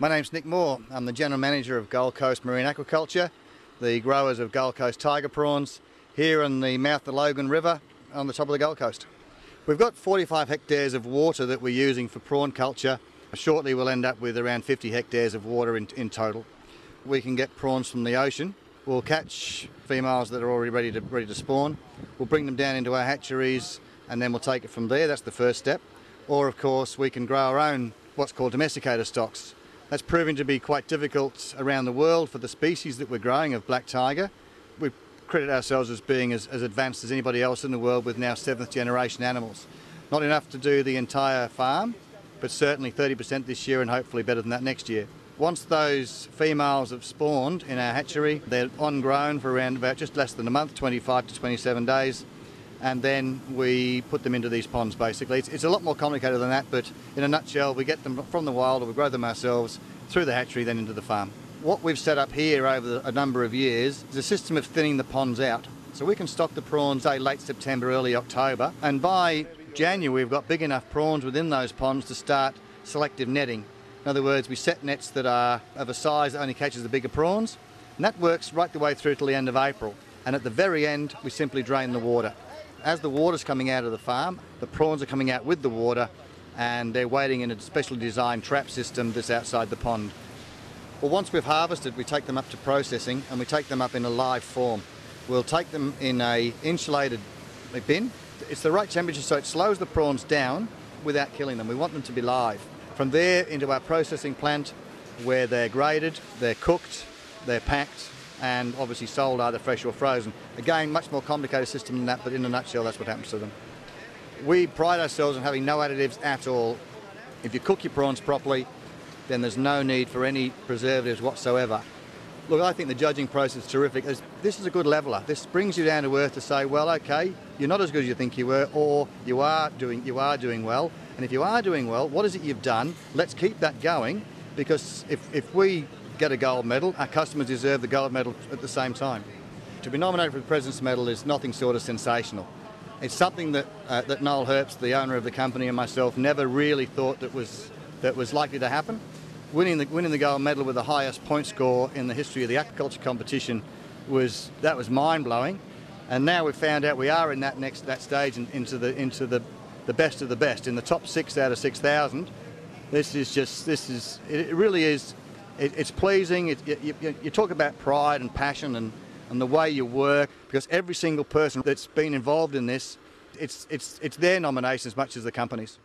My name's Nick Moore. I'm the General Manager of Gold Coast Marine Aqaculture, the growers of Gold Coast tiger prawns, here in the mouth of the Logan River on the top of the Gold Coast. We've got 45 hectares of water that we're using for prawn culture. Shortly we'll end up with around 50 hectares of water in total. We can get prawns from the ocean. We'll catch females that are already ready to spawn. We'll bring them down into our hatcheries and then we'll take it from there. That's the first step. Or of course we can grow our own what's called domesticated stocks. That's proving to be quite difficult around the world for the species that we're growing of black tiger. We credit ourselves as being as advanced as anybody else in the world with now 7th generation animals. Not enough to do the entire farm, but certainly 30% this year and hopefully better than that next year. Once those females have spawned in our hatchery, they're on grown for around about just less than a month, 25 to 27 days, and then we put them into these ponds basically. It's a lot more complicated than that, but in a nutshell, we get them from the wild or we grow them ourselves through the hatchery, then into the farm. What we've set up here over a number of years is a system of thinning the ponds out. So we can stock the prawns, say, late September, early October, and by January we've got big enough prawns within those ponds to start selective netting. In other words, we set nets that are of a size that only catches the bigger prawns, and that works right the way through till the end of April. And at the very end, we simply drain the water. As the water's coming out of the farm, the prawns are coming out with the water and they're waiting in a specially designed trap system that's outside the pond. Well, once we've harvested, we take them up to processing and we take them up in a live form. We'll take them in a insulated bin. It's the right temperature so it slows the prawns down without killing them. We want them to be live. From there into our processing plant where they're graded, they're cooked, they're packed and obviously sold either fresh or frozen. Again, much more complicated system than that, but in a nutshell that's what happens to them. We pride ourselves on having no additives at all. If you cook your prawns properly, then there's no need for any preservatives whatsoever. Look, I think the judging process is terrific. This is a good leveller. This brings you down to earth to say, well, okay, you're not as good as you think you were, or you are doing well. And if you are doing well, what is it you've done? Let's keep that going, because if we get a gold medal, our customers deserve the gold medal at the same time. To be nominated for the President's Medal is nothing short of sensational. It's something that Noel Herbst, the owner of the company, and myself never really thought that was likely to happen. Winning the gold medal with the highest point score in the history of the aquaculture competition was mind-blowing. And now we've found out we are in that stage into the best of the best, in the top 6 out of 6,000. It really is. It's pleasing. You talk about pride and passion and the way you work, because every single person that's been involved in this, it's their nomination as much as the company's.